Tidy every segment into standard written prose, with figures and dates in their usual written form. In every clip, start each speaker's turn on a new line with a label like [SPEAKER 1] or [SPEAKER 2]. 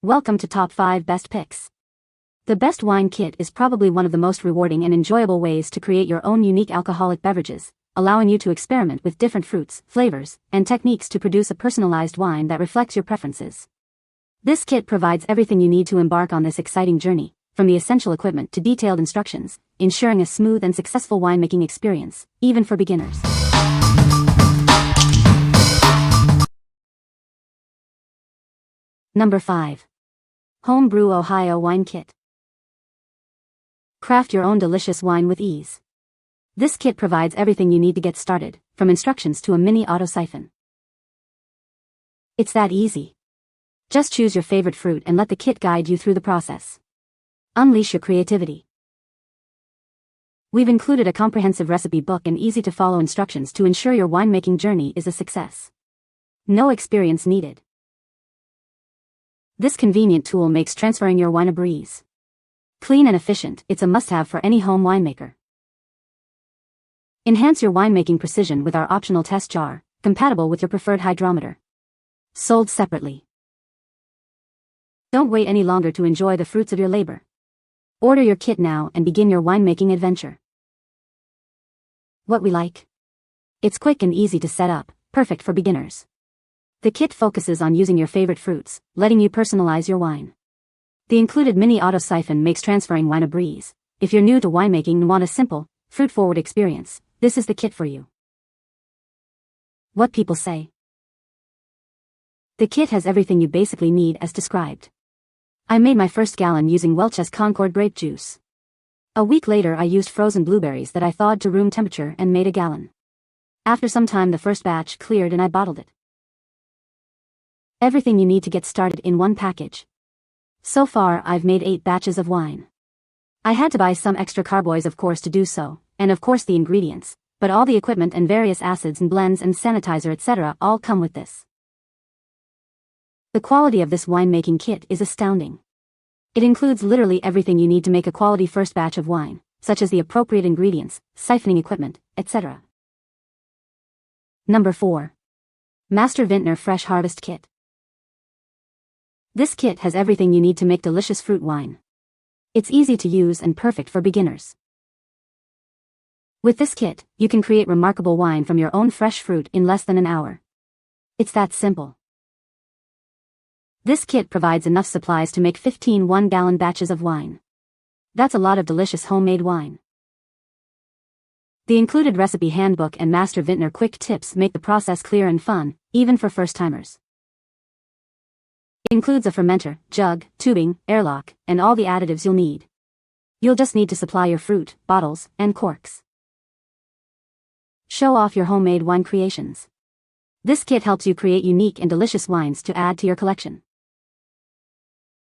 [SPEAKER 1] Welcome to Top 5 Best Picks. The Best Wine Kit is probably one of the most rewarding and enjoyable ways to create your own unique alcoholic beverages, allowing you to experiment with different fruits, flavors, and techniques to produce a personalized wine that reflects your preferences. This kit provides everything you need to embark on this exciting journey, from the essential equipment to detailed instructions, ensuring a smooth and successful winemaking experience, even for beginners. Number 5. Home Brew Ohio Wine Kit. Craft your own delicious wine with ease. This kit provides everything you need to get started, from instructions to a mini auto siphon. It's that easy. Just choose your favorite fruit and let the kit guide you through the process. Unleash your creativity. We've included a comprehensive recipe book and easy-to-follow instructions to ensure your winemaking journey is a success. No experience needed. This convenient tool makes transferring your wine a breeze. Clean and efficient, it's a must-have for any home winemaker. Enhance your winemaking precision with our optional test jar, compatible with your preferred hydrometer. Sold separately. Don't wait any longer to enjoy the fruits of your labor. Order your kit now and begin your winemaking adventure. What we like? It's quick and easy to set up, perfect for beginners. The kit focuses on using your favorite fruits, letting you personalize your wine. The included mini auto siphon makes transferring wine a breeze. If you're new to winemaking and want a simple, fruit-forward experience, this is the kit for you. What people say. The kit has everything you basically need as described. I made my first gallon using Welch's Concord grape juice. A week later I used frozen blueberries that I thawed to room temperature and made a gallon. After some time the first batch cleared and I bottled it. Everything you need to get started in one package. So far I've made 8 batches of wine. I had to buy some extra carboys of course to do so, and of course the ingredients, but all the equipment and various acids and blends and sanitizer etc. all come with this. The quality of this winemaking kit is astounding. It includes literally everything you need to make a quality first batch of wine, such as the appropriate ingredients, siphoning equipment, etc. Number 4. Master Vintner Fresh Harvest Kit. This kit has everything you need to make delicious fruit wine. It's easy to use and perfect for beginners. With this kit, you can create remarkable wine from your own fresh fruit in less than an hour. It's that simple. This kit provides enough supplies to make 15 one-gallon batches of wine. That's a lot of delicious homemade wine. The included recipe handbook and Master Vintner quick tips make the process clear and fun, even for first-timers. It includes a fermenter, jug, tubing, airlock, and all the additives you'll need. You'll just need to supply your fruit, bottles, and corks. Show off your homemade wine creations. This kit helps you create unique and delicious wines to add to your collection.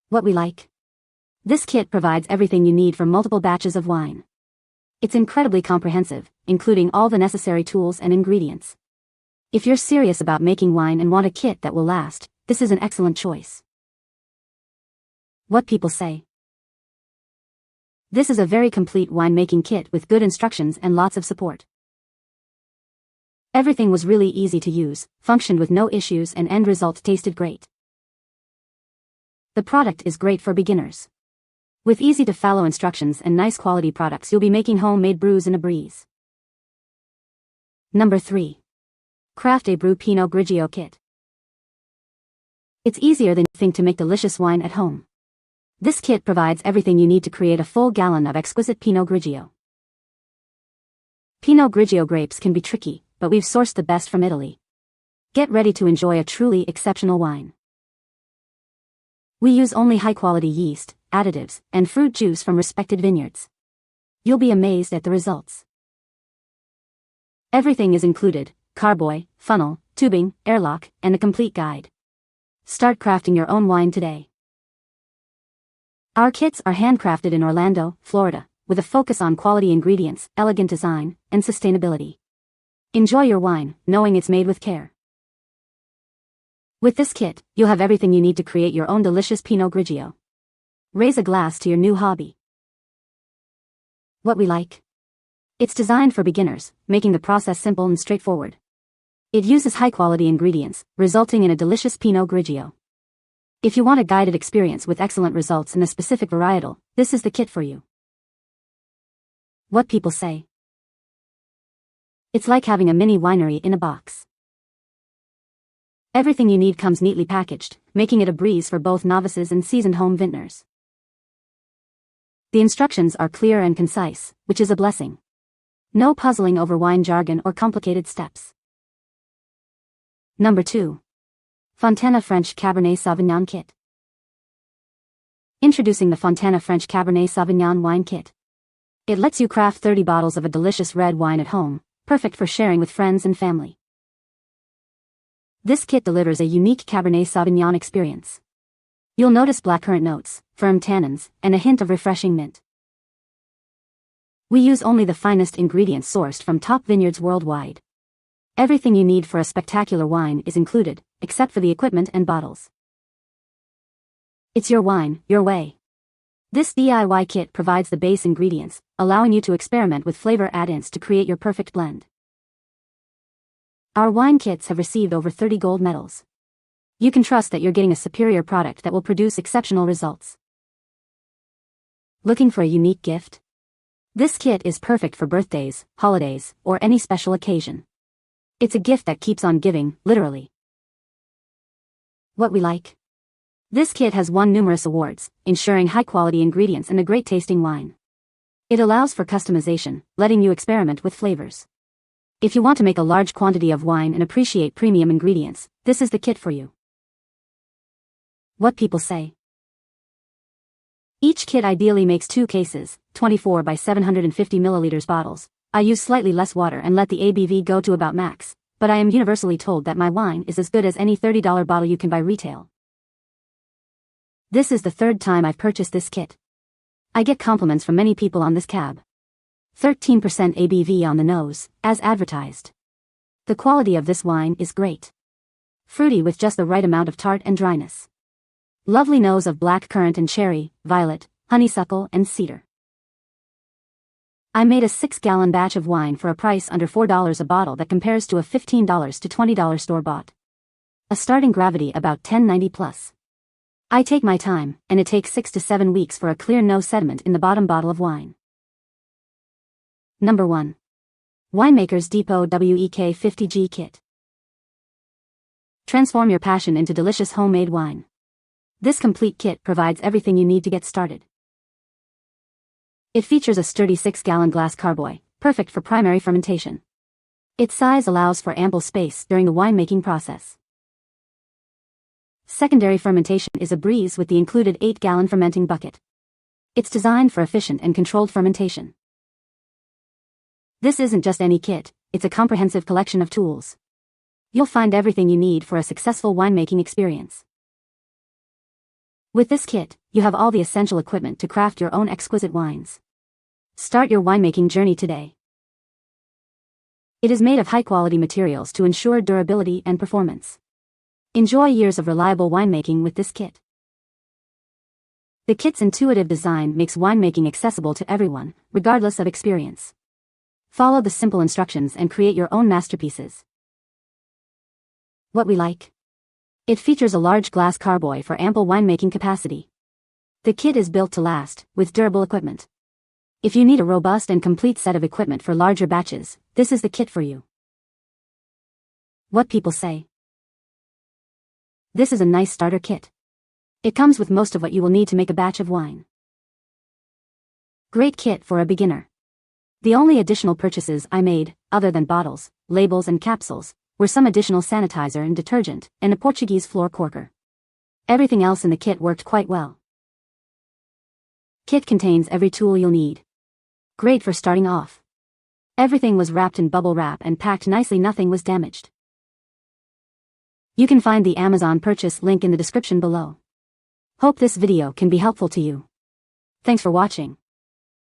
[SPEAKER 1] What we like? This kit provides everything you need for multiple batches of wine. It's incredibly comprehensive, including all the necessary tools and ingredients. If you're serious about making wine and want a kit that will last, this is an excellent choice. What people say. This is a very complete winemaking kit with good instructions and lots of support. Everything was really easy to use, functioned with no issues and end result tasted great. The product is great for beginners. With easy-to-follow instructions and nice quality products you'll be making homemade brews in a breeze. Number 3. Craft a Brew Pinot Grigio Kit. It's easier than you think to make delicious wine at home. This kit provides everything you need to create a full gallon of exquisite Pinot Grigio. Pinot Grigio grapes can be tricky, but we've sourced the best from Italy. Get ready to enjoy a truly exceptional wine. We use only high-quality yeast, additives, and fruit juice from respected vineyards. You'll be amazed at the results. Everything is included: carboy, funnel, tubing, airlock, and a complete guide. Start crafting your own wine today. Our kits are handcrafted in Orlando, Florida, with a focus on quality ingredients, elegant design, and sustainability. Enjoy your wine, knowing it's made with care. With this kit, you'll have everything you need to create your own delicious Pinot Grigio. Raise a glass to your new hobby. What we like? It's designed for beginners, making the process simple and straightforward. It uses high-quality ingredients, resulting in a delicious Pinot Grigio. If you want a guided experience with excellent results in a specific varietal, this is the kit for you. What people say. It's like having a mini winery in a box. Everything you need comes neatly packaged, making it a breeze for both novices and seasoned home vintners. The instructions are clear and concise, which is a blessing. No puzzling over wine jargon or complicated steps. Number 2. Fontana French Cabernet Sauvignon Kit. Introducing the Fontana French Cabernet Sauvignon Wine Kit. It lets you craft 30 bottles of a delicious red wine at home, perfect for sharing with friends and family. This kit delivers a unique Cabernet Sauvignon experience. You'll notice blackcurrant notes, firm tannins, and a hint of refreshing mint. We use only the finest ingredients sourced from top vineyards worldwide. Everything you need for a spectacular wine is included, except for the equipment and bottles. It's your wine, your way. This DIY kit provides the base ingredients, allowing you to experiment with flavor add-ins to create your perfect blend. Our wine kits have received over 30 gold medals. You can trust that you're getting a superior product that will produce exceptional results. Looking for a unique gift? This kit is perfect for birthdays, holidays, or any special occasion. It's a gift that keeps on giving, literally. What we like. This kit has won numerous awards, ensuring high-quality ingredients and a great-tasting wine. It allows for customization, letting you experiment with flavors. If you want to make a large quantity of wine and appreciate premium ingredients, this is the kit for you. What people say. Each kit ideally makes 2 cases, 24 by 750 milliliters bottles. I use slightly less water and let the ABV go to about max, but I am universally told that my wine is as good as any $30 bottle you can buy retail. This is the 3rd time I've purchased this kit. I get compliments from many people on this cab. 13% ABV on the nose, as advertised. The quality of this wine is great. Fruity with just the right amount of tart and dryness. Lovely nose of black currant and cherry, violet, honeysuckle and cedar. I made a 6-gallon batch of wine for a price under $4 a bottle that compares to a $15 to $20 store-bought. A starting gravity about 1090 plus. I take my time, and it takes 6 to 7 weeks for a clear no sediment in the bottom bottle of wine. Number 1. Winemakers Depot WEK 50G Kit. Transform your passion into delicious homemade wine. This complete kit provides everything you need to get started. It features a sturdy 6-gallon glass carboy, perfect for primary fermentation. Its size allows for ample space during the winemaking process. Secondary fermentation is a breeze with the included 8-gallon fermenting bucket. It's designed for efficient and controlled fermentation. This isn't just any kit, it's a comprehensive collection of tools. You'll find everything you need for a successful winemaking experience. With this kit, you have all the essential equipment to craft your own exquisite wines. Start your winemaking journey today. It is made of high-quality materials to ensure durability and performance. Enjoy years of reliable winemaking with this kit. The kit's intuitive design makes winemaking accessible to everyone, regardless of experience. Follow the simple instructions and create your own masterpieces. What we like. It features a large glass carboy for ample winemaking capacity. The kit is built to last, with durable equipment. If you need a robust and complete set of equipment for larger batches, this is the kit for you. What people say. This is a nice starter kit. It comes with most of what you will need to make a batch of wine. Great kit for a beginner. The only additional purchases I made, other than bottles, labels and capsules, were some additional sanitizer and detergent, and a Portuguese floor corker. Everything else in the kit worked quite well. Kit contains every tool you'll need. Great for starting off. Everything was wrapped in bubble wrap and packed nicely, nothing was damaged. You can find the Amazon purchase link in the description below. Hope this video can be helpful to you. Thanks for watching.